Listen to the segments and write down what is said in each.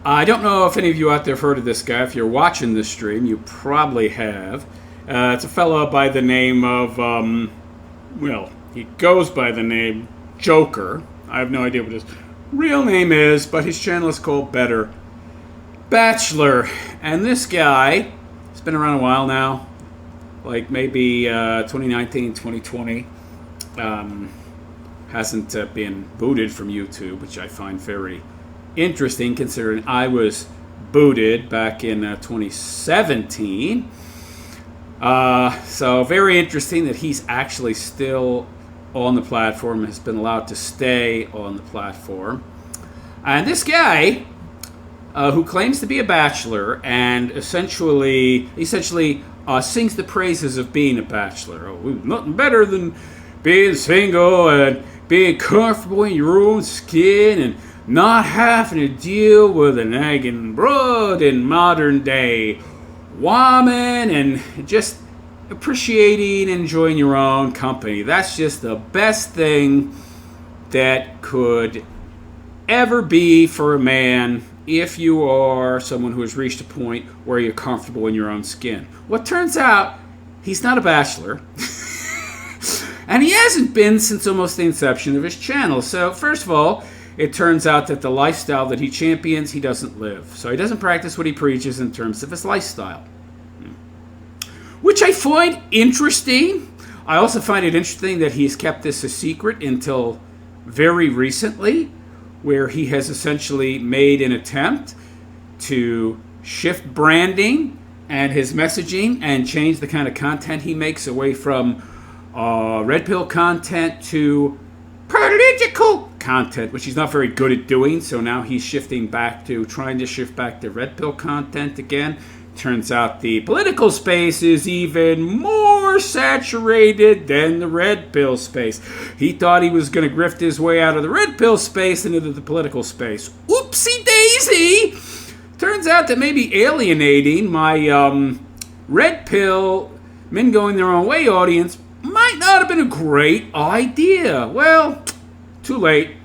I don't know if any of you out there have heard of this guy. If you're watching this stream, you probably have. It's a fellow by the name of, he goes by the name Joker. I have no idea what his real name is, but his channel is called Bachelor. And this guy, he's been around a while now, like maybe 2019, 2020. Hasn't been booted from YouTube, which I find very interesting considering I was booted back in 2017. So very interesting that he's actually still on the platform, has been allowed to stay on the platform. And this guy, who claims to be a bachelor and essentially sings the praises of being a bachelor. Oh, nothing better than being single and being comfortable in your own skin and not having to deal with a nagging broad in modern day woman, and just appreciating and enjoying your own company. That's just the best thing that could ever be for a man if you are someone who has reached a point where you're comfortable in your own skin. Well, it turns out he's not a bachelor. And he hasn't been since almost the inception of his channel. So first of all, it turns out that the lifestyle that he champions, he doesn't live. So he doesn't practice what he preaches in terms of his lifestyle, which I find interesting. I also find it interesting that he's kept this a secret until very recently, where he has essentially made an attempt to shift branding and his messaging and change the kind of content he makes away from red pill content to political content, which he's not very good at doing. So now he's trying to shift back to red pill content again. Turns out the political space is even more saturated than the red pill space. He thought he was going to grift his way out of the red pill space into the political space. Oopsie daisy! Turns out that maybe alienating my red pill men going their own way audience might not have been a great idea. Well, too late.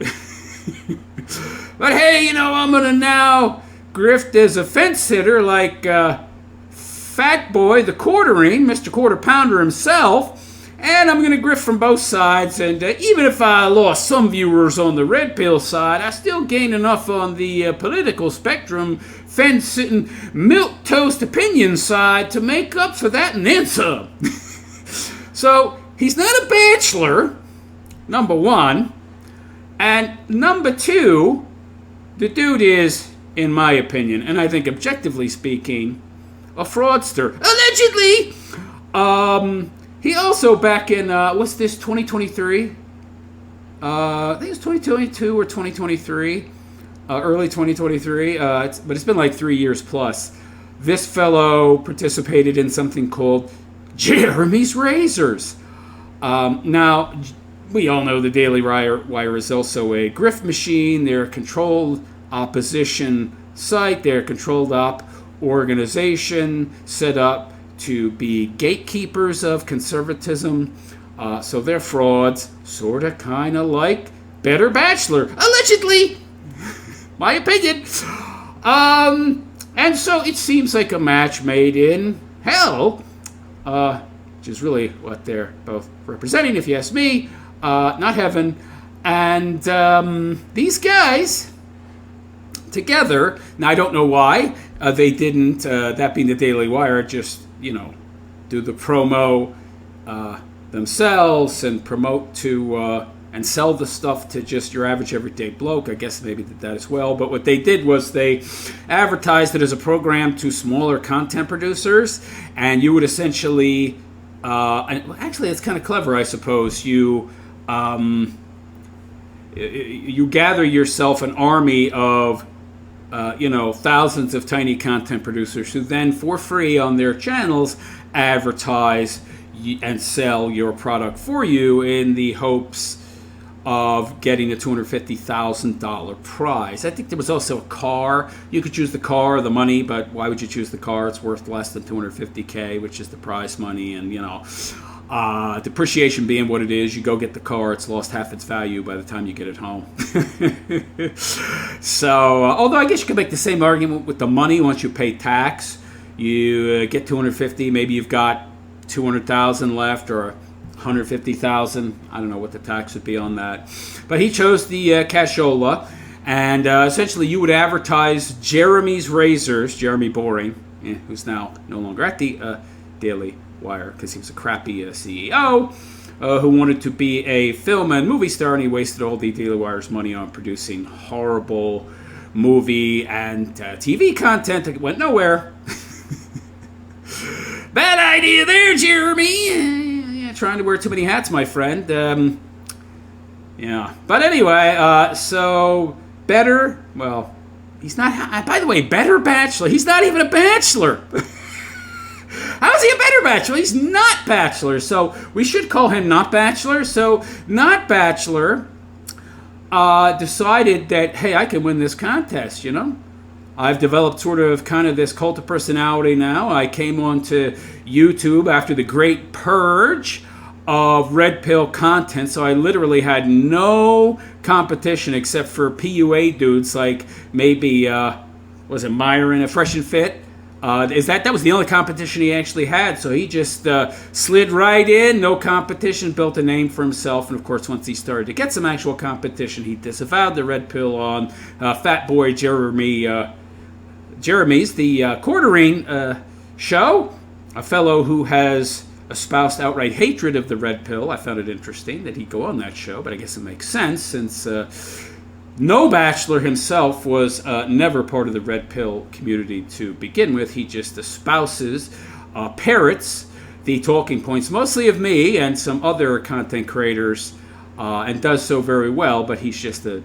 But hey, I'm going to now grift as a fence sitter like Fat Boy, the quartering, Mr. Quarter Pounder himself. And I'm going to grift from both sides. And even if I lost some viewers on the red pill side, I still gained enough on the political spectrum, fence-sitting, milquetoast opinion side to make up for that and then some. So, he's not a bachelor, number one. And number two, the dude is, in my opinion, and I think objectively speaking, a fraudster. Allegedly! He also back in, what's this, 2023? I think it's 2022 or 2023. Early 2023. But it's been like 3 years plus. This fellow participated in something called Jeremy's Razors. Now, we all know the Daily Wire is also a grift machine. They're a controlled opposition site. They're a controlled op organization set up to be gatekeepers of conservatism. So they're frauds, sort of, kind of like Better Bachelor. Allegedly! My opinion. And so it seems like a match made in hell. Which is really what they're both representing, if you ask me. Not heaven. And these guys together, now I don't know why they didn't, that being the Daily Wire, just, do the promo themselves and promote to, and sell the stuff to just your average everyday bloke. I guess maybe did that as well. But what they did was they advertised it as a program to smaller content producers, and you would essentially... actually, it's kind of clever, I suppose. You gather yourself an army of, thousands of tiny content producers who then, for free on their channels, advertise and sell your product for you in the hopes of getting a $250,000 prize. I think there was also a car. You could choose the car or the money, but why would you choose the car? It's worth less than $250K, which is the prize money, and Depreciation being what it is, you go get the car, it's lost half its value by the time you get it home. So, although I guess you could make the same argument with the money once you pay tax. You get 250, maybe you've got 200,000 left or 150,000. I don't know what the tax would be on that. But he chose the cashola, and essentially you would advertise Jeremy's Razors, Jeremy Boring, who's now no longer at the Daily Wire because he was a crappy CEO who wanted to be a film and movie star, and he wasted all the Daily Wire's money on producing horrible movie and TV content that went nowhere. Bad idea there, Jeremy. Trying to wear too many hats, my friend. Yeah. But anyway, so Better, well, he's not, by the way, Better Bachelor. He's not even a bachelor. How is he a better bachelor? He's not Bachelor. So we should call him Not Bachelor. So Not Bachelor decided that, hey, I can win this contest, you know. I've developed sort of kind of this cult of personality now. I came onto YouTube after the great purge of red pill content, so I literally had no competition except for PUA dudes like maybe, was it Myron, a Fresh and Fit? That was the only competition he actually had, so he just slid right in, no competition, built a name for himself, and of course once he started to get some actual competition, he disavowed the red pill on Fat Boy Jeremy's, the quartering show, a fellow who has espoused outright hatred of the red pill. I found it interesting that he'd go on that show, but I guess it makes sense since no Bachelor himself was never part of the red pill community to begin with. He just espouses, parrots the talking points, mostly of me and some other content creators, and does so very well, but he's just a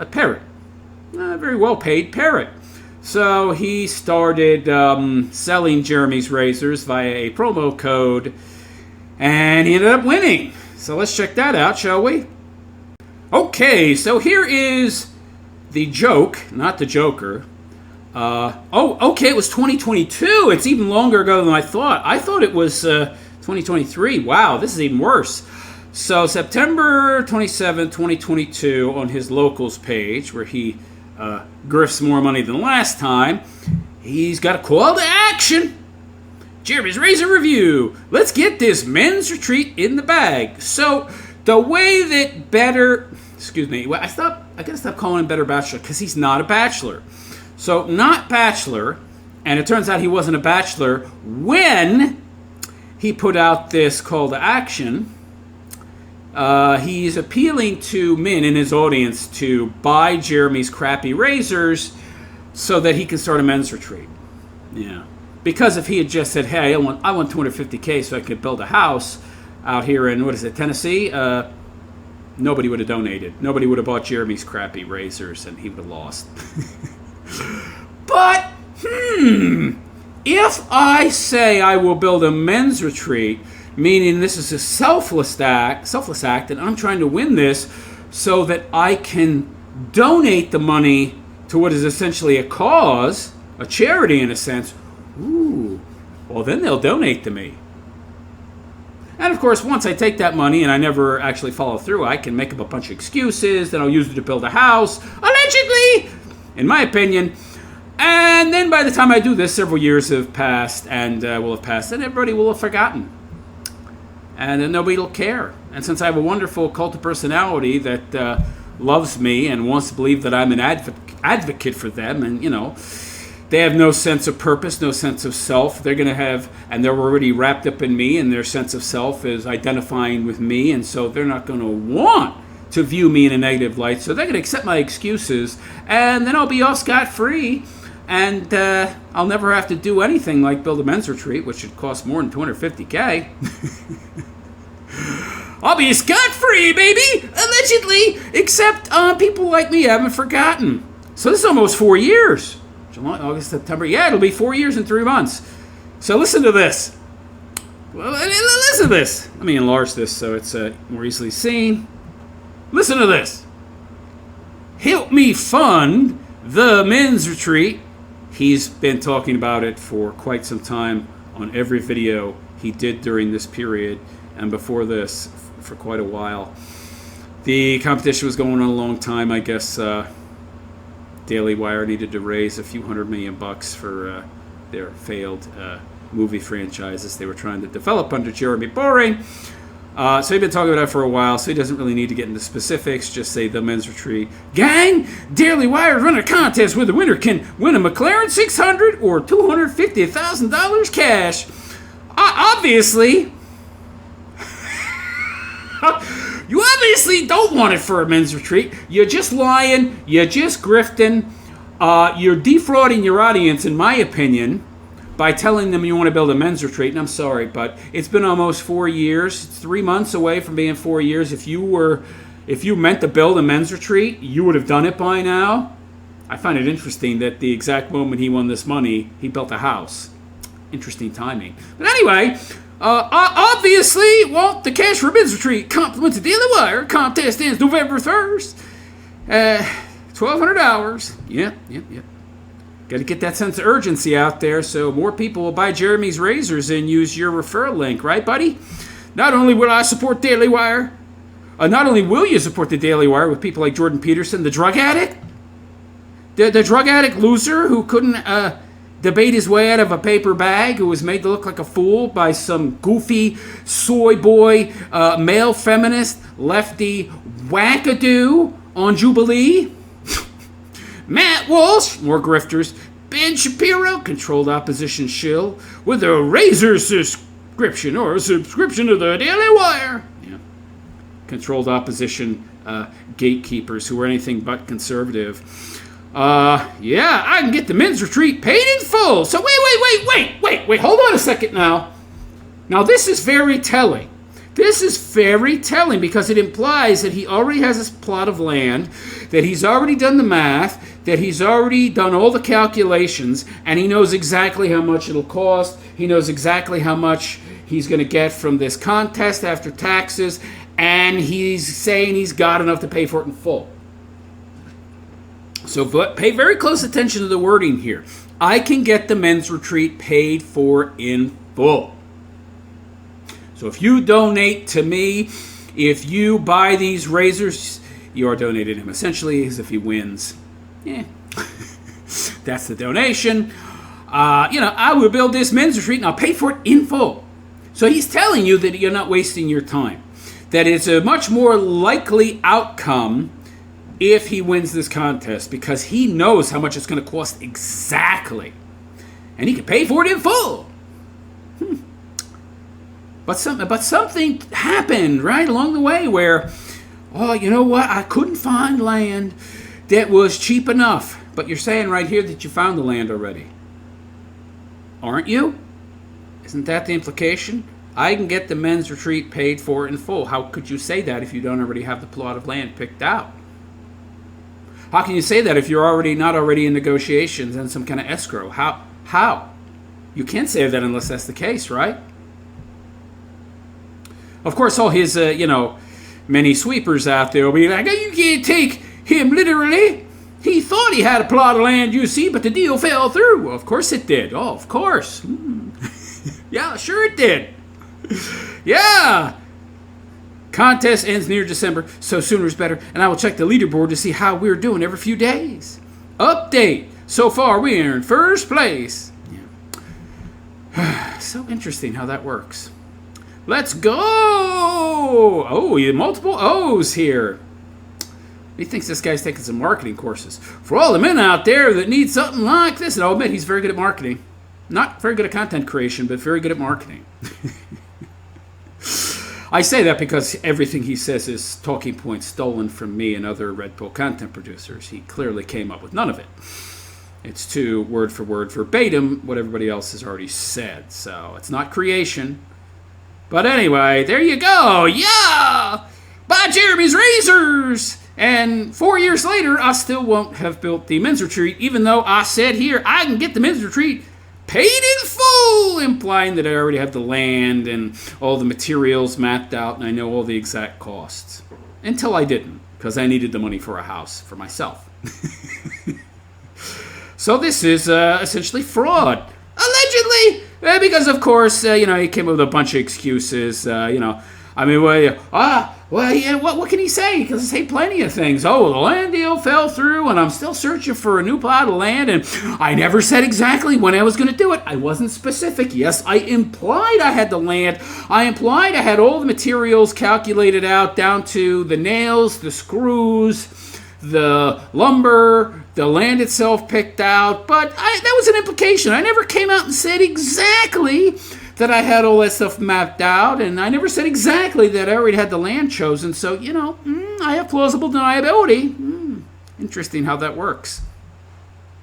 parrot, a very well-paid parrot. So he started selling Jeremy's razors via a promo code, and he ended up winning. So let's check that out, shall we? Okay, so here is the joke, not the Joker. Okay, it was 2022. It's even longer ago than I thought. I thought it was 2023. Wow, this is even worse. So September 27, 2022, on his locals page, where he grifts more money than last time, he's got a call to action. Jeremy's Razor Review. Let's get this men's retreat in the bag. So the way that I gotta stop calling him Better Bachelor because he's not a bachelor. So Not Bachelor, and it turns out he wasn't a bachelor when he put out this call to action. He's appealing to men in his audience to buy Jeremy's crappy razors so that he can start a men's retreat. Yeah. Because if he had just said, hey, I want $250K so I could build a house out here in, Tennessee, nobody would have donated. Nobody would have bought Jeremy's crappy razors, and he would have lost. But, if I say I will build a men's retreat, meaning this is a selfless act, and I'm trying to win this so that I can donate the money to what is essentially a cause, a charity in a sense, well then they'll donate to me. And of course, once I take that money and I never actually follow through, I can make up a bunch of excuses, then I'll use it to build a house, allegedly, in my opinion. And then by the time I do this, several years have passed and will have passed, and everybody will have forgotten. And then nobody will care. And since I have a wonderful cult of personality that loves me and wants to believe that I'm an advocate for them, and, they have no sense of purpose, no sense of self. They're going to have, and they're already wrapped up in me, and their sense of self is identifying with me, and so they're not going to want to view me in a negative light. So they're going to accept my excuses, and then I'll be off scot-free, and I'll never have to do anything like build a men's retreat, which should cost more than $250K. I'll be scot-free, baby, allegedly, except people like me haven't forgotten. So this is almost 4 years. July, August, September. Yeah, it'll be 4 years and 3 months. So listen to this. Well, listen to this. Let me enlarge this so it's more easily seen. Listen to this. Help me fund the men's retreat. He's been talking about it for quite some time on every video he did during this period. and before this for quite a while. The competition was going on a long time. I guess Daily Wire needed to raise a few $100 million for their failed movie franchises they were trying to develop under Jeremy Boring. So he'd been talking about that for a while, so he doesn't really need to get into specifics. Just say the men's retreat. Gang, Daily Wire is running a contest where the winner can win a McLaren 600 or $250,000 cash. Obviously, you obviously don't want it for a men's retreat. You're just lying. You're just grifting. You're defrauding your audience, in my opinion, by telling them you want to build a men's retreat. And I'm sorry, but it's been almost 4 years. It's 3 months away from being 4 years. If you meant to build a men's retreat, you would have done it by now. I find it interesting that the exact moment he won this money, he built a house. Interesting timing. But anyway, obviously, want the cash for a men's retreat. Compliment to Daily Wire. Contest ends November 1st. 1,200 hours. Yep. Got to get that sense of urgency out there so more people will buy Jeremy's razors and use your referral link, right, buddy? Not only will I support Daily Wire, not only will you support the Daily Wire with people like Jordan Peterson, the drug addict, the drug addict loser who couldn't debate his way out of a paper bag, who was made to look like a fool by some goofy soy boy, male feminist, lefty wackadoo on Jubilee. Matt Walsh, more grifters. Ben Shapiro, controlled opposition shill, with a razor subscription or a subscription to the Daily Wire. Yeah. Controlled opposition gatekeepers who are anything but conservative. Yeah, I can get the men's retreat paid in full. So wait, hold on a second now. Now this is very telling. This is very telling because it implies that he already has his plot of land, that he's already done the math, that he's already done all the calculations, and he knows exactly how much it'll cost. He knows exactly how much he's going to get from this contest after taxes, and he's saying he's got enough to pay for it in full. So pay very close attention to the wording here. I can get the men's retreat paid for in full. So if you donate to me, if you buy these razors, you are donating him essentially as if he wins. Yeah, that's the donation. I will build this men's retreat and I'll pay for it in full. So he's telling you that you're not wasting your time, that it's a much more likely outcome if he wins this contest because he knows how much it's going to cost exactly, and he can pay for it in full. But something happened right along the way where, you know what? I couldn't find land that was cheap enough. But you're saying right here that you found the land already. Aren't you? Isn't that the implication? I can get the men's retreat paid for in full. How could you say that if you don't already have the plot of land picked out? How can you say that if you're not already in negotiations and some kind of escrow? How? You can't say that unless that's the case, right? Of course, all his, many sweepers out there will be like, you can't take him literally. He thought he had a plot of land, you see, but the deal fell through. Well, of course it did. Oh, of course. Yeah, sure it did. Yeah. Contest ends near December, so sooner is better. And I will check the leaderboard to see how we're doing every few days. Update. So far, we are in first place. Yeah. So interesting how that works. Let's go! Oh, you have multiple O's here. He thinks this guy's taking some marketing courses. For all the men out there that need something like this, and I'll admit he's very good at marketing. Not very good at content creation, but very good at marketing. I say that because everything he says is talking points stolen from me and other Red Pill content producers. He clearly came up with none of it. It's to word for word verbatim what everybody else has already said. So it's not creation. But anyway, there you go. Yeah! Buy Jeremy's razors! And 4 years later, I still won't have built the men's retreat, even though I said here I can get the men's retreat paid in full, implying that I already have the land and all the materials mapped out and I know all the exact costs. Until I didn't, because I needed the money for a house for myself. So this is essentially fraud. Allegedly! Because, of course, he came up with a bunch of excuses. I mean, what can he say? He can say plenty of things. Oh, the land deal fell through, and I'm still searching for a new plot of land, and I never said exactly when I was going to do it. I wasn't specific. Yes, I implied I had the land. I implied I had all the materials calculated out down to the nails, the screws, the lumber, the land itself picked out, but that was an implication. I never came out and said exactly that I had all that stuff mapped out, and I never said exactly that I already had the land chosen, so, I have plausible deniability. Interesting how that works.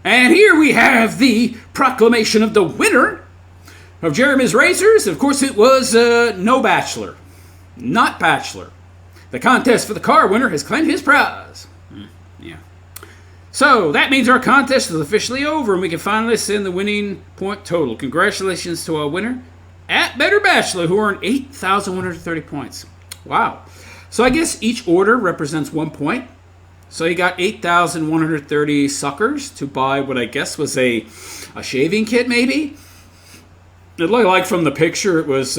And here we have the proclamation of the winner of Jeremy's Razors. Of course, it was no Bachelor, not Bachelor. The contest for the car winner has claimed his prize. Yeah. So that means our contest is officially over, and we can finalists in the winning point total. Congratulations to our winner at Better Bachelor, who earned 8,130 points. Wow. So I guess each order represents 1 point. So you got 8,130 suckers to buy what I guess was a shaving kit, maybe. It looked like from the picture it was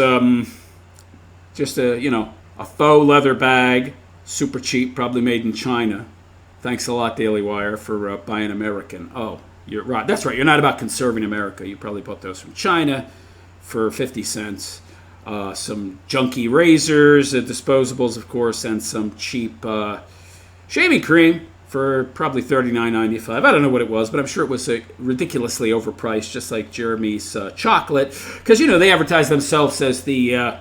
just a faux leather bag, super cheap, probably made in China. Thanks a lot, Daily Wire, for buying American. Oh, you're right. That's right. You're not about conserving America. You probably bought those from China for 50 cents. Some junky razors, disposables, of course, and some cheap shaving cream for probably $39.95. I don't know what it was, but I'm sure it was ridiculously overpriced, just like Jeremy's chocolate. Because, they advertise themselves as the,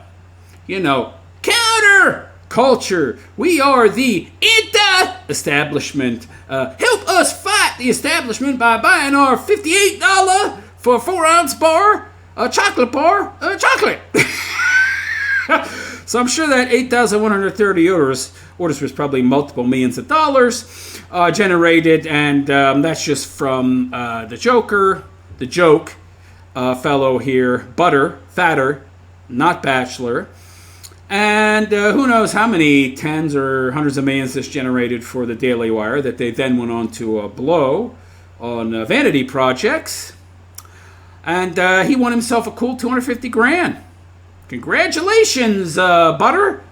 counter culture. We are the anti-establishment. Help us fight the establishment by buying our $58 for a 4-ounce bar, chocolate bar, chocolate. So I'm sure that 8,130 orders was probably multiple millions of dollars generated, and that's just from the joke fellow here, Fatter, not Bachelor. And who knows how many tens or hundreds of millions this generated for the Daily Wire that they then went on to blow on vanity projects. And he won himself a cool $250,000. Congratulations, Fatter,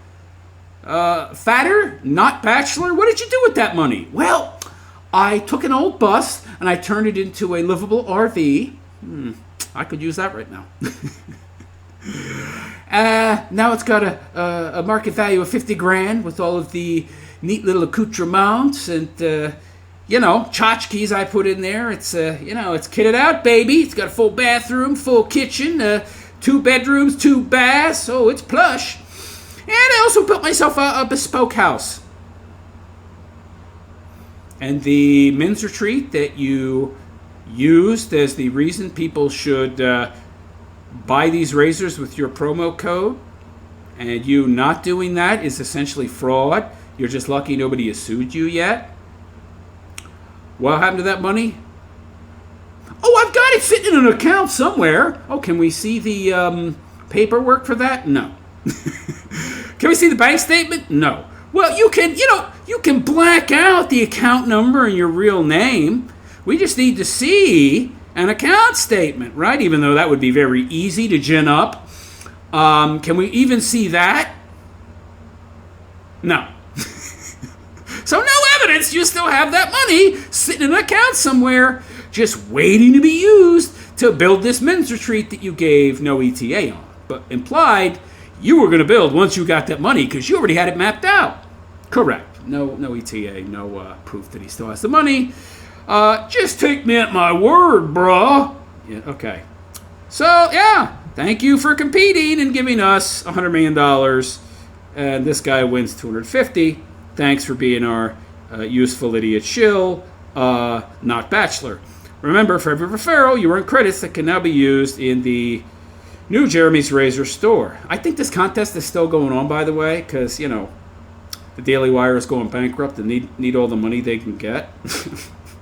not Bachelor. What did you do with that money? Well, I took an old bus and I turned it into a livable RV. I could use that right now. Now it's got a market value of $50,000 with all of the neat little accoutrements and tchotchkes I put in there. It's it's kitted out, baby. It's got a full bathroom, full kitchen, 2 bedrooms, 2 baths. Oh, it's plush. And I also built myself a bespoke house. And the men's retreat that you used as the reason people should buy these razors with your promo code, and you not doing that is essentially fraud. You're just lucky nobody has sued you yet. What happened to that money? Oh, I've got it sitting in an account somewhere. Oh, can we see the paperwork for that? No. Can we see the bank statement? No. Well, you can black out the account number and your real name. We just need to see an account statement, right? Even though that would be very easy to gin up. Can we even see that? No. So no evidence. You still have that money sitting in an account somewhere, just waiting to be used to build this men's retreat that you gave no ETA on, but implied you were going to build once you got that money because you already had it mapped out. Correct. No ETA, no proof that he still has the money. Just take me at my word, bruh. Yeah, okay. So, yeah, thank you for competing and giving us $100 million. And this guy wins $250. Thanks for being our useful idiot shill, not Bachelor. Remember, for every referral, you earn credits that can now be used in the new Jeremy's Razor store. I think this contest is still going on, by the way, because, the Daily Wire is going bankrupt and need all the money they can get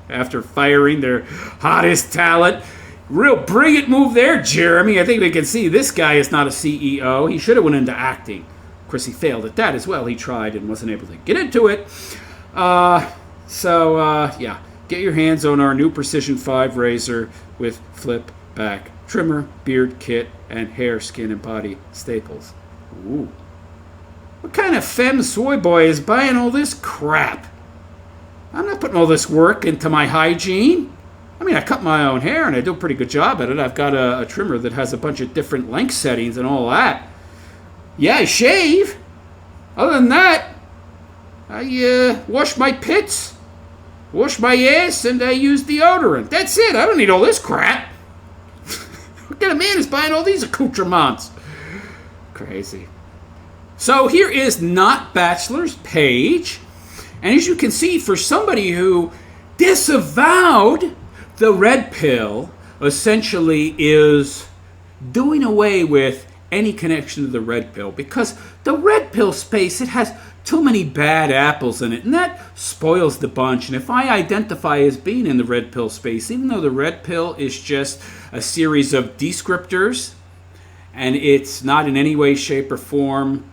after firing their hottest talent. Real brilliant move there, Jeremy. I think we can see this guy is not a CEO. He should have went into acting. Of course, he failed at that as well. He tried and wasn't able to get into it. Yeah. Get your hands on our new Precision 5 razor with flip back trimmer, beard kit, and hair, skin, and body staples. Ooh. What kind of femme soy boy is buying all this crap? I'm not putting all this work into my hygiene. I mean, I cut my own hair and I do a pretty good job at it. I've got a trimmer that has a bunch of different length settings and all that. Yeah, I shave. Other than that, I wash my pits, wash my ass, and I use deodorant. That's it. I don't need all this crap. What kind of man is buying all these accoutrements? Crazy. So here is Not Bachelor's page. And as you can see, for somebody who disavowed the red pill, essentially is doing away with any connection to the red pill, because the red pill space, it has too many bad apples in it, and that spoils the bunch. And if I identify as being in the red pill space, even though the red pill is just a series of descriptors, and it's not in any way, shape, or form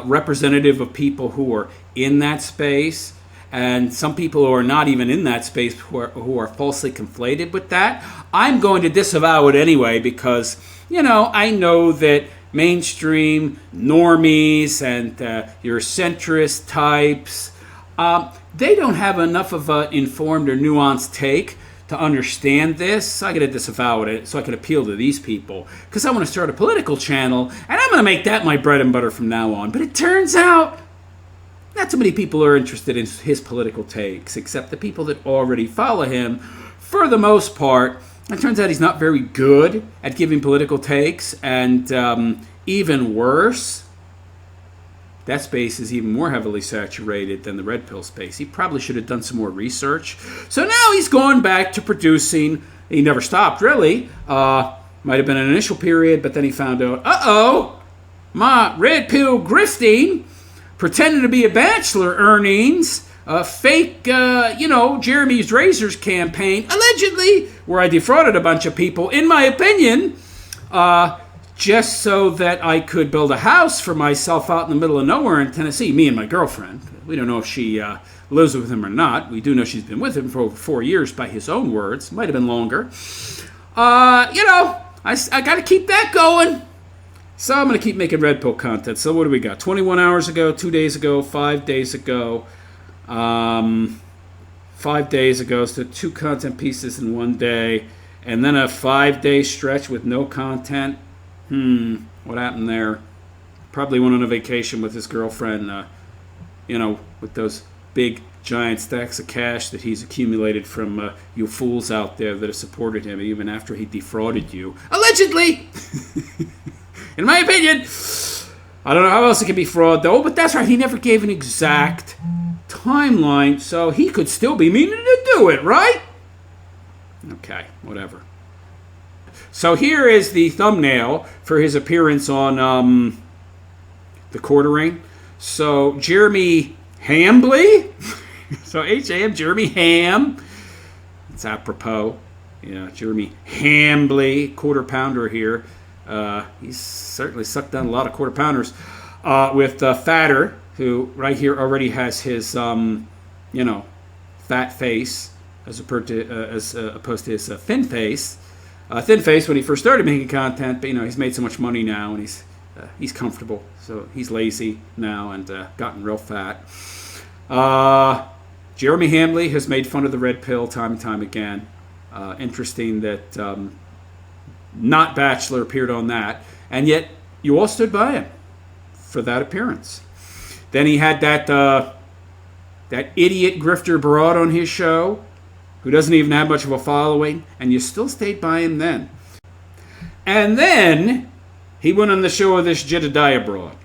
representative of people who are in that space, and some people who are not even in that space who are falsely conflated with that, I'm going to disavow it anyway, because, I know that mainstream normies and your centrist types, they don't have enough of an informed or nuanced take to understand this. So I got to disavow it so I can appeal to these people, because I want to start a political channel, and I'm going to make that my bread and butter from now on. But it turns out not too many people are interested in his political takes, except the people that already follow him for the most part. It turns out he's not very good at giving political takes, and even worse, that space is even more heavily saturated than the red pill space. He probably should have done some more research. So now he's going back to producing. He never stopped, really. Might have been an initial period, but then he found out, my red pill grifting, pretending to be a bachelor earnings, fake, Jeremy's Razors campaign, allegedly, where I defrauded a bunch of people, in my opinion, just so that I could build a house for myself out in the middle of nowhere in Tennessee, me and my girlfriend. We don't know if she lives with him or not. We do know she's been with him for over 4 years by his own words. Might have been longer. I got to keep that going. So I'm going to keep making red pill content. So what do we got? 21 hours ago, 2 days ago, 5 days ago, 5 days ago. So 2 content pieces in 1 day. And then a 5-day stretch with no content. What happened there? Probably went on a vacation with his girlfriend, with those big giant stacks of cash that he's accumulated from you fools out there that have supported him even after he defrauded you. Allegedly! In my opinion, I don't know how else it can be fraud, though, but that's right, he never gave an exact timeline, so he could still be meaning to do it, right? Okay, whatever. So here is the thumbnail for his appearance on the Quartering. So Jeremy Hambly, so H-A-M, Jeremy Ham. It's apropos. Yeah, Jeremy Hambly, quarter pounder here. He's certainly sucked down a lot of quarter pounders with Fatter, who right here already has his, fat face as opposed to his thin face. Thin face when he first started making content, but he's made so much money now and he's comfortable, so he's lazy now and gotten real fat. Jeremy Hamley has made fun of the red pill time and time again. Interesting that Not Bachelor appeared on that, and yet you all stood by him for that appearance. Then he had that idiot grifter broad on his show who doesn't even have much of a following, and you still stayed by him then. And then he went on the show of this Jedediah broad,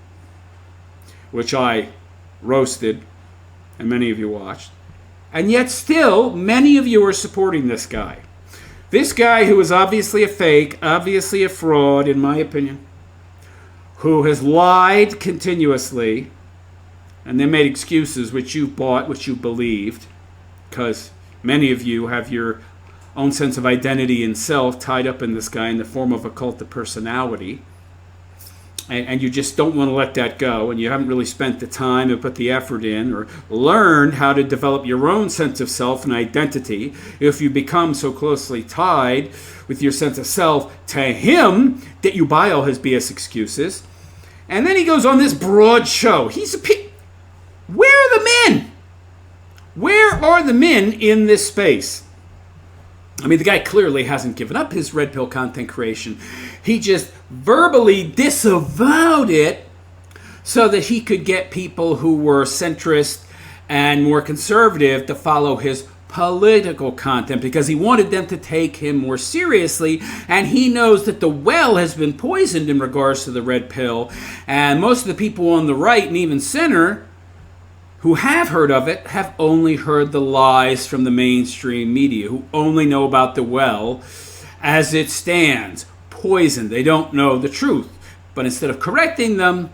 which I roasted, and many of you watched. And yet still, many of you are supporting this guy. This guy who is obviously a fake, obviously a fraud, in my opinion, who has lied continuously, and then made excuses which you bought, which you believed, because many of you have your own sense of identity and self tied up in this guy in the form of a cult of personality. and you just don't want to let that go, and you haven't really spent the time and put the effort in or learned how to develop your own sense of self and identity, if you become so closely tied with your sense of self to him that you buy all his BS excuses. And then he goes on this broad show. Where are the men? Where are the men in this space? I mean, the guy clearly hasn't given up his red pill content creation. He just verbally disavowed it so that he could get people who were centrist and more conservative to follow his political content, because he wanted them to take him more seriously, and he knows that the well has been poisoned in regards to the red pill, and most of the people on the right and even center who have heard of it have only heard the lies from the mainstream media, who only know about the well as it stands, poisoned. They don't know the truth. But instead of correcting them,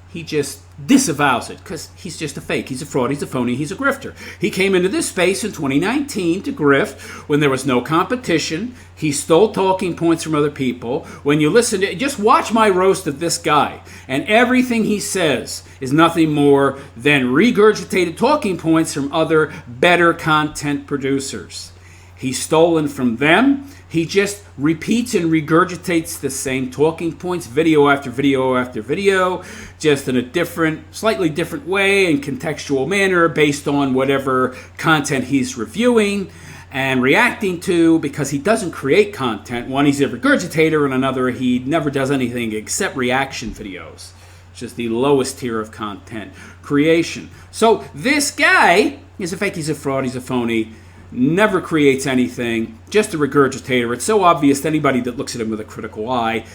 he just disavows it, because he's just a fake. He's a fraud. He's a phony. He's a grifter. He came into this space in 2019 to grift when there was no competition. He stole talking points from other people. When you listen to, just watch my roast of this guy, and everything he says is nothing more than regurgitated talking points from other better content producers. He's stolen from them. He just repeats and regurgitates the same talking points, video after video after video, just in a different, slightly different way and contextual manner based on whatever content he's reviewing and reacting to, because he doesn't create content. One, he's a regurgitator, and another, he never does anything except reaction videos. It's just the lowest tier of content creation. So this guy is a fake, he's a fraud, he's a phony, never creates anything, just a regurgitator. It's so obvious to anybody that looks at him with a critical eye.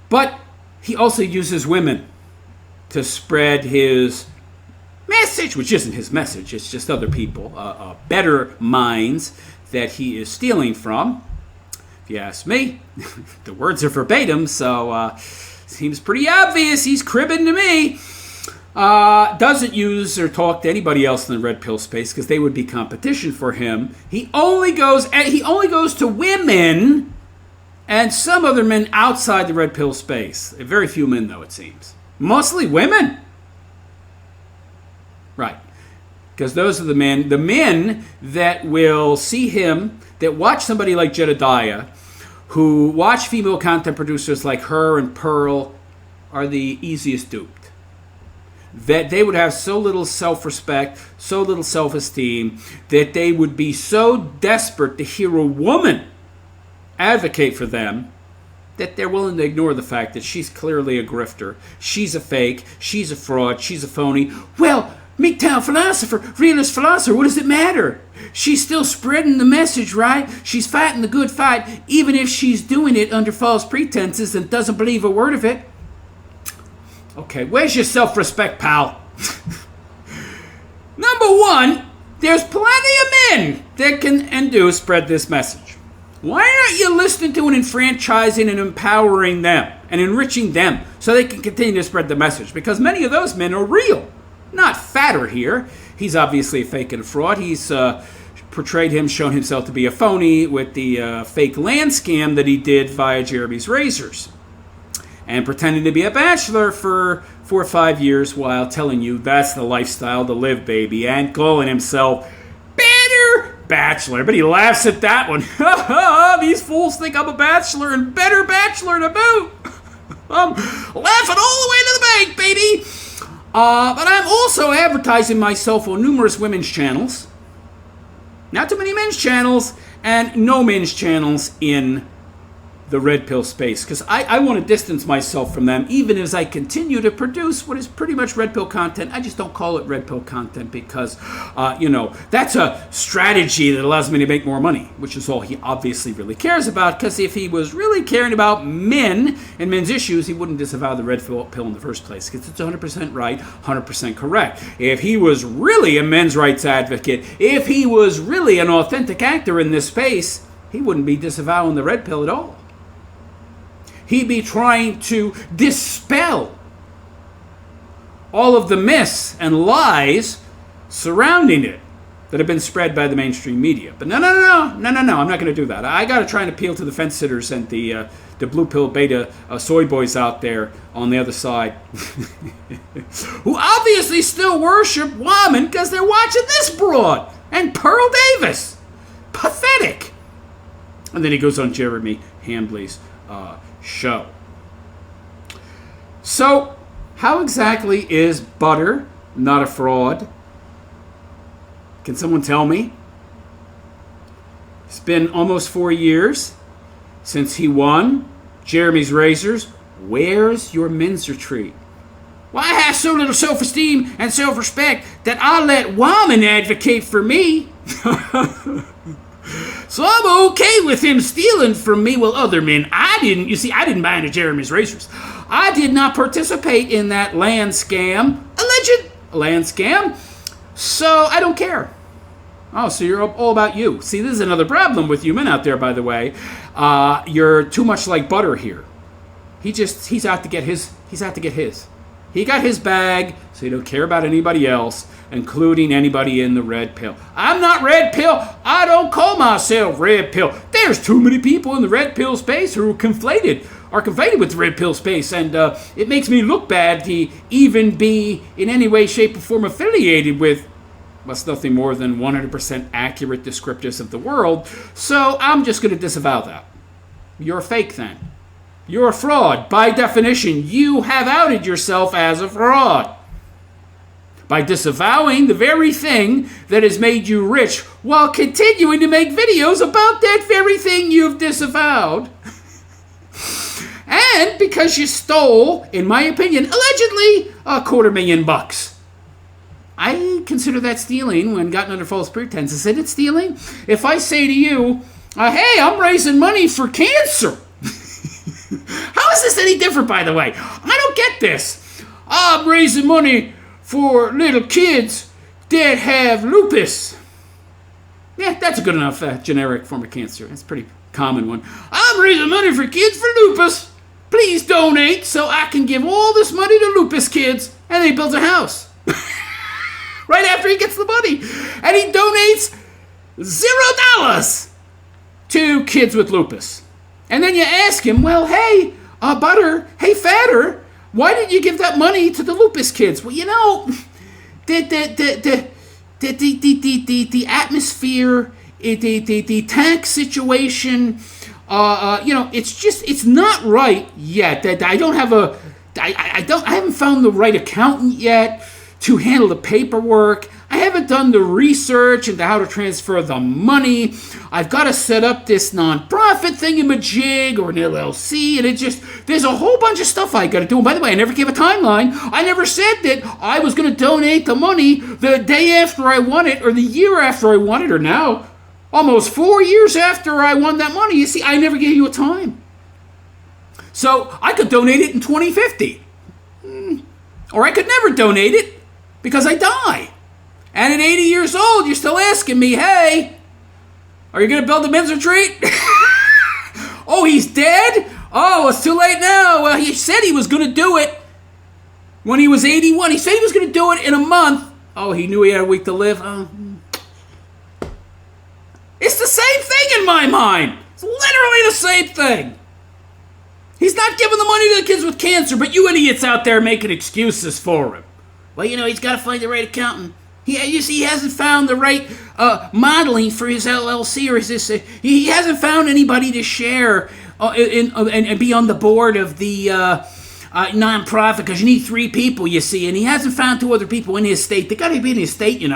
But he also uses women to spread his message, which isn't his message. It's just other people, better minds that he is stealing from. If you ask me, the words are verbatim, so seems pretty obvious. He's cribbing to me. Doesn't use or talk to anybody else in the red pill space, because they would be competition for him. He only goes to women and some other men outside the red pill space. Very few men, though, it seems. Mostly women. Right. Because those are the men that will see him, that watch somebody like Jedediah, who watch female content producers like her and Pearl, are the easiest duped. That they would have so little self-respect, so little self-esteem, that they would be so desperate to hear a woman advocate for them that they're willing to ignore the fact that she's clearly a grifter, she's a fake, she's a fraud, she's a phony. Well, MGTOW philosopher, realist philosopher, what does it matter? She's still spreading the message, right? She's fighting the good fight, even if she's doing it under false pretenses and doesn't believe a word of it. Okay, where's your self-respect, pal? Number one, there's plenty of men that can and do spread this message. Why aren't you listening to and enfranchising and empowering them and enriching them so they can continue to spread the message? Because many of those men are real, not fatter here. He's obviously a fake and a fraud. He's portrayed him, shown himself to be a phony with the fake land scam that he did via Jeremy's Razors, and pretending to be a bachelor for 4 or 5 years while telling you that's the lifestyle to live, baby, and calling himself better bachelor. But he laughs at that one. These fools think I'm a bachelor and better bachelor to boot. I'm laughing all the way to the bank, baby. But I'm also advertising myself on numerous women's channels. Not too many men's channels, and no men's channels in the red pill space, because I want to distance myself from them, even as I continue to produce what is pretty much red pill content. I just don't call it red pill content because, that's a strategy that allows me to make more money, which is all he obviously really cares about, because if he was really caring about men and men's issues, he wouldn't disavow the red pill in the first place, because it's 100% right, 100% correct. If he was really a men's rights advocate, if he was really an authentic actor in this space, he wouldn't be disavowing the red pill at all. He'd be trying to dispel all of the myths and lies surrounding it. that have been spread by the mainstream media. But no, I'm not going to do that. I got to try and appeal to the fence sitters and the blue pill beta soy boys out there on the other side who obviously still worship women because they're watching this broad and Pearl Davis. Pathetic. And then he goes on Jeremy Hambley's show. So, how exactly is Butter not a fraud? Can someone tell me? It's been almost 4 years since he won Jeremy's Razors. Where's your men's retreat? Well, I have so little self-esteem and self-respect that I let women advocate for me. So I'm okay with him stealing from me. Well, other men, I didn't. You see, I didn't buy into Jeremy's Razors. I did not participate in that land scam. Alleged land scam. So I don't care. Oh, so you're all about you. See, this is another problem with you men out there, by the way. You're too much like Butter here. He's out to get his. He's out to get his. He got his bag, so he don't care about anybody else, including anybody in the red pill. I'm not red pill. I don't call myself red pill. There's too many people in the red pill space who are conflated with the red pill space, and it makes me look bad to even be in any way, shape, or form affiliated with what's nothing more than 100% accurate descriptors of the world. So I'm just going to disavow that. You're a fake then. You're a fraud. By definition, you have outed yourself as a fraud. By disavowing the very thing that has made you rich while continuing to make videos about that very thing you've disavowed. And because you stole, in my opinion, allegedly, $250,000. I consider that stealing when gotten under false pretense. Is it stealing? If I say to you, hey, I'm raising money for cancer. How is this any different, by the way? I don't get this. I'm raising money for little kids that have lupus. Yeah, that's a good enough generic form of cancer. That's a pretty common one. I'm raising money for kids for lupus. Please donate so I can give all this money to lupus kids. And they build a house. Right after he gets the money. And he donates $0 to kids with lupus. And then you ask him, well, hey, Butter, hey, Fatter, why did you give that money to the lupus kids? Well, you know, the atmosphere, the tax situation, it's not right yet. I haven't found the right accountant yet to handle the paperwork. I haven't done the research into how to transfer the money. I've got to set up this nonprofit thingamajig or an LLC, and there's a whole bunch of stuff I got to do. And by the way, I never gave a timeline. I never said that I was going to donate the money the day after I won it, or the year after I won it, or now, almost 4 years after I won that money. You see, I never gave you a time. So I could donate it in 2050. Or I could never donate it because I die. And at 80 years old, you're still asking me, hey, are you going to build a men's retreat? Oh, he's dead? Oh, it's too late now. Well, he said he was going to do it when he was 81. He said he was going to do it in a month. Oh, he knew he had a week to live. It's the same thing in my mind. It's literally the same thing. He's not giving the money to the kids with cancer, but you idiots out there making excuses for him. Well, he's got to find the right accountant. He hasn't found the right modeling for his LLC or he hasn't found anybody to share and be on the board of the nonprofit, because you need 3 people, you see, and he hasn't found 2 other people in his state. They got to be in his state, and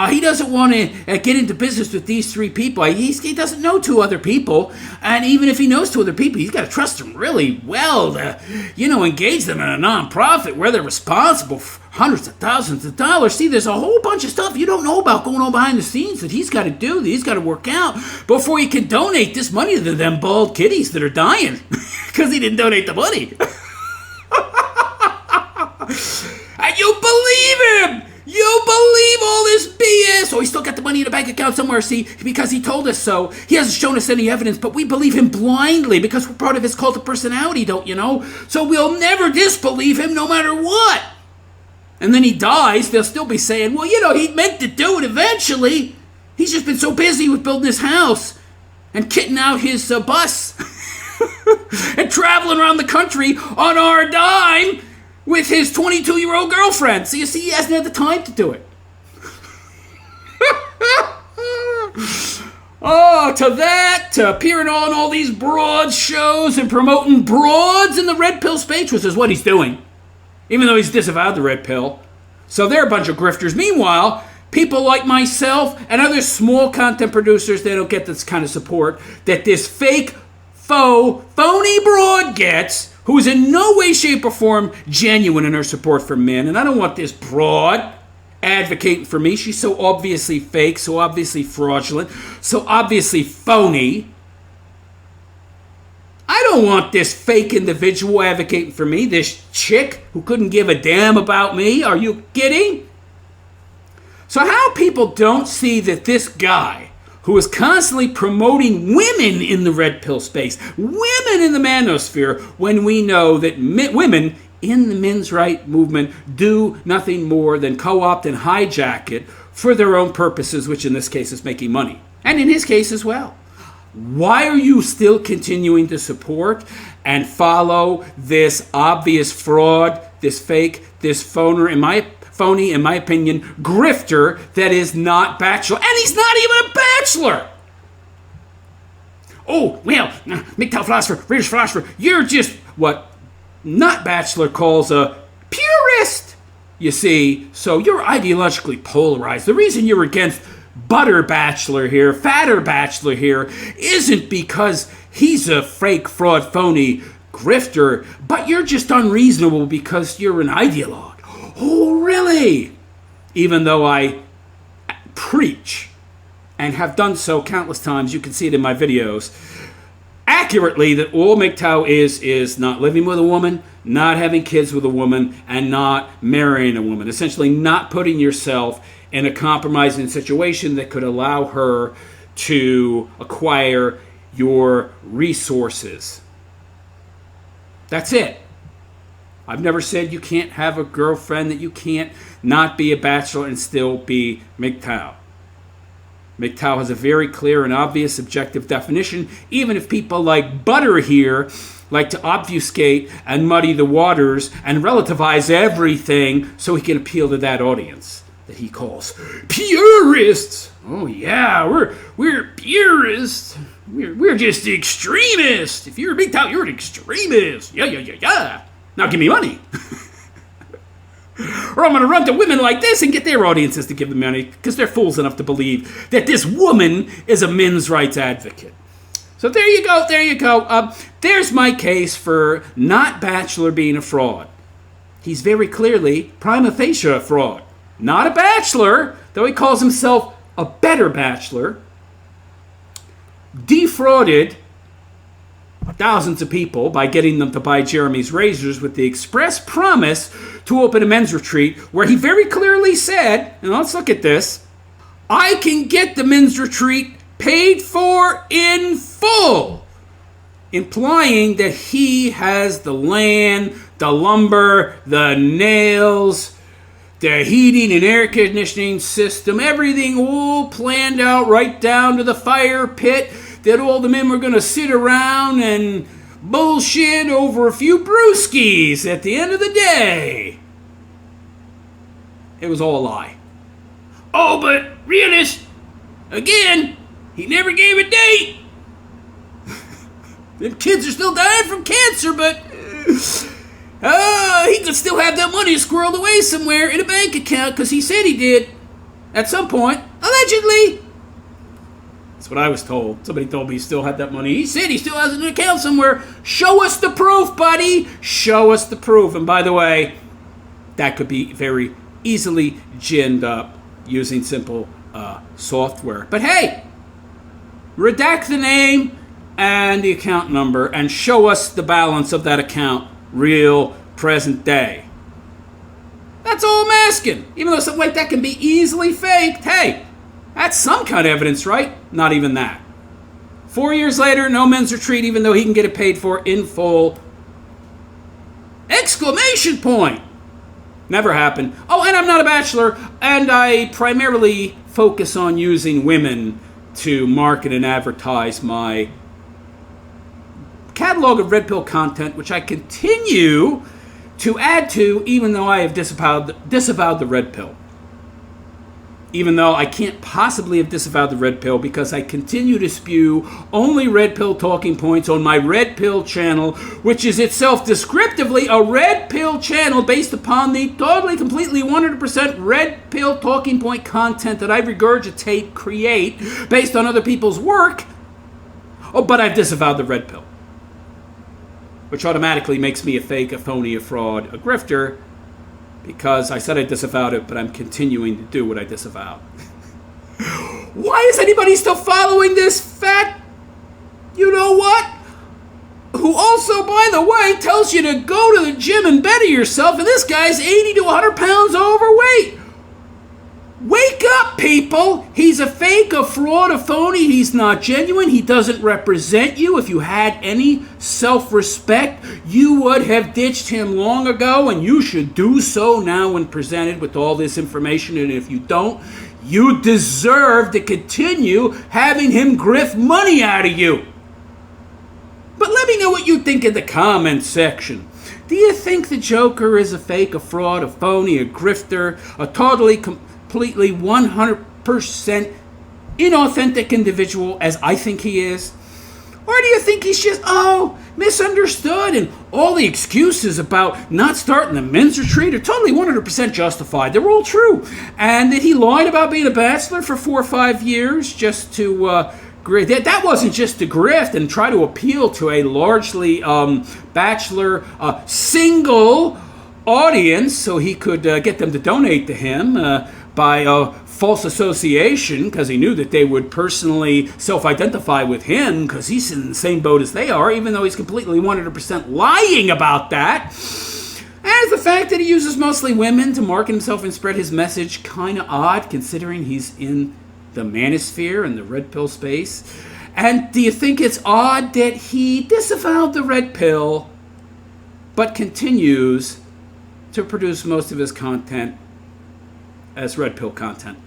he doesn't want to get into business with these 3 people. He doesn't know 2 other people, and even if he knows 2 other people, he's got to trust them really well to, engage them in a nonprofit where they're responsible for hundreds of thousands of dollars. See, there's a whole bunch of stuff you don't know about going on behind the scenes that he's got to do, that he's got to work out before he can donate this money to them bald kitties that are dying because he didn't donate the money. And you believe him! You believe all this BS! Oh, he still got the money in a bank account somewhere, see, because he told us so. He hasn't shown us any evidence, but we believe him blindly because we're part of his cult of personality, don't you know? So we'll never disbelieve him no matter what. and then he dies, they'll still be saying, well, he meant to do it eventually. He's just been so busy with building his house and kitting out his bus and traveling around the country on our dime with his 22-year-old girlfriend. So you see, he hasn't had the time to do it. Oh, to appearing on all these broad shows and promoting broads in the red pill space, which is what he's doing, even though he's disavowed the red pill. So they're a bunch of grifters. Meanwhile, people like myself and other small content producers, they don't get this kind of support that this fake, faux, phony broad gets, who is in no way, shape, or form genuine in her support for men. And I don't want this broad advocating for me. She's so obviously fake, so obviously fraudulent, so obviously phony. I don't want this fake individual advocating for me, this chick who couldn't give a damn about me. Are you kidding? So how people don't see that this guy who is constantly promoting women in the red pill space, women in the manosphere, when we know that women in the men's right movement do nothing more than co-opt and hijack it for their own purposes, which in this case is making money. And in his case as well. Why are you still continuing to support and follow this obvious fraud, this fake, this phony, in my opinion, grifter that is not Bachelor? And he's not even a Bachelor! Oh, well, MGTOW philosopher, British philosopher, you're just what not Bachelor calls a purist, you see. So you're ideologically polarized. The reason you're against Butter Bachelor here, Fatter Bachelor here, isn't because he's a fake, fraud, phony grifter, but you're just unreasonable because you're an ideologue. Oh, really? Even though I preach, and have done so countless times, you can see it in my videos, accurately, that all MGTOW is not living with a woman, not having kids with a woman, and not marrying a woman. Essentially not putting yourself in a compromising situation that could allow her to acquire your resources. That's it. I've never said you can't have a girlfriend, that you can't not be a bachelor and still be MGTOW. MGTOW has a very clear and obvious objective definition, even if people like Butter here like to obfuscate and muddy the waters and relativize everything so he can appeal to that audience that he calls purists. Oh yeah, we're purists. We're just extremists. If you're a MGTOW, you're an extremist. Yeah. Now give me money. Or I'm going to run to women like this and get their audiences to give them money because they're fools enough to believe that this woman is a men's rights advocate. So there you go. There's my case for not Bachelor being a fraud. He's very clearly prima facie a fraud. Not a bachelor, though he calls himself a better bachelor. Defrauded thousands of people by getting them to buy Jeremy's razors with the express promise to open a men's retreat where he very clearly said, and let's look at this, I can get the men's retreat paid for in full, implying that he has the land, the lumber, the nails, the heating and air conditioning system, everything all planned out right down to the fire pit, that all the men were going to sit around and bullshit over a few brewskis at the end of the day. It was all a lie. Oh, but realist, again, he never gave a date. Them kids are still dying from cancer, but he could still have that money squirreled away somewhere in a bank account because he said he did at some point, allegedly. That's what I was told. Somebody told me he still had that money. He said he still has an account somewhere. Show us the proof, buddy. Show us the proof. And by the way, that could be very easily ginned up using simple software. But hey, redact the name and the account number and show us the balance of that account, real, present day. That's all I'm asking. Even though something like that can be easily faked, hey, that's some kind of evidence, right? Not even that. 4 years later, no men's retreat, even though he can get it paid for in full. Exclamation point! Never happened. Oh, and I'm not a bachelor, and I primarily focus on using women to market and advertise my catalog of red pill content, which I continue to add to, even though I have disavowed the red pill. Even though I can't possibly have disavowed the red pill, because I continue to spew only red pill talking points on my red pill channel, which is itself descriptively a red pill channel based upon the totally, completely, 100% red pill talking point content that I regurgitate, create, based on other people's work. Oh, but I've disavowed the red pill, which automatically makes me a fake, a phony, a fraud, a grifter, because I said I disavowed it, but I'm continuing to do what I disavowed. Why is anybody still following this fat, you know what? Who also, by the way, tells you to go to the gym and better yourself, and this guy's 80 to 100 pounds overweight. Wake up, people! He's a fake, a fraud, a phony. He's not genuine. He doesn't represent you. If you had any self-respect, you would have ditched him long ago, and you should do so now when presented with all this information. And if you don't, you deserve to continue having him grift money out of you. But let me know what you think in the comment section. Do you think the Joker is a fake, a fraud, a phony, a grifter, a totally completely 100% inauthentic individual as I think he is? Or do you think he's just, misunderstood, and all the excuses about not starting the men's retreat are totally 100% justified? They're all true. And that he lied about being a bachelor for 4 or 5 years just to that wasn't just to grift and try to appeal to a largely bachelor single audience so he could get them to donate to him by false association, because he knew that they would personally self-identify with him because he's in the same boat as they are, even though he's completely 100% lying about that. And the fact that he uses mostly women to market himself and spread his message, kind of odd considering he's in the manosphere and the red pill space. And do you think it's odd that he disavowed the red pill but continues to produce most of his content as red pill content?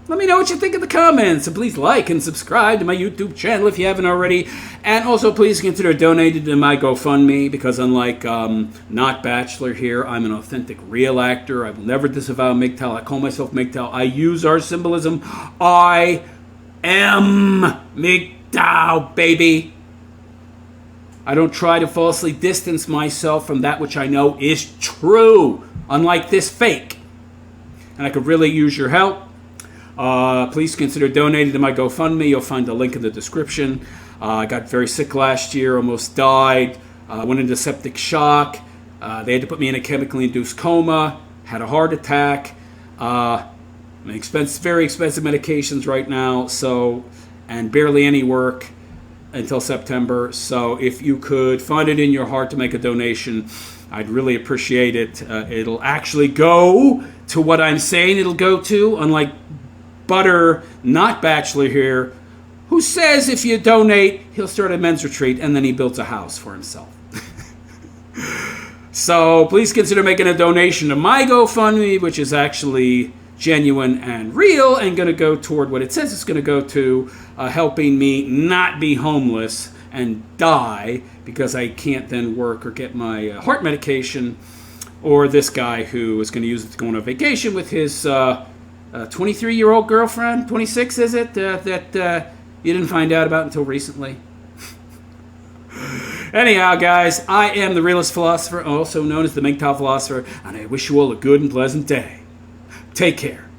Let me know what you think in the comments, and please like and subscribe to my YouTube channel if you haven't already. And also please consider donating to my GoFundMe, because unlike not Bachelor here, I'm an authentic, real actor. I will never disavow MGTOW. I call myself MGTOW. I use our symbolism. I am MGTOW, baby. I don't try to falsely distance myself from that which I know is true, unlike this fake. And I could really use your help. Please consider donating to my GoFundMe. You'll find the link in the description. I got very sick last year, almost died, went into septic shock. They had to put me in a chemically induced coma, had a heart attack. Very expensive medications right now, and barely any work until September. So if you could find it in your heart to make a donation, I'd really appreciate it. It'll actually go to what I'm saying it'll go to, unlike Butter, not Bachelor here, who says if you donate, he'll start a men's retreat and then he builds a house for himself. So please consider making a donation to my GoFundMe, which is actually genuine and real and going to go toward what it says it's going to go to, helping me not be homeless and die because I can't then work or get my heart medication, or this guy who is going to use it to go on a vacation with his 23-year-old girlfriend, 26 is it, that you didn't find out about until recently. Anyhow, guys, I am the Realist Philosopher, also known as the MGTOW Philosopher, and I wish you all a good and pleasant day. Take care.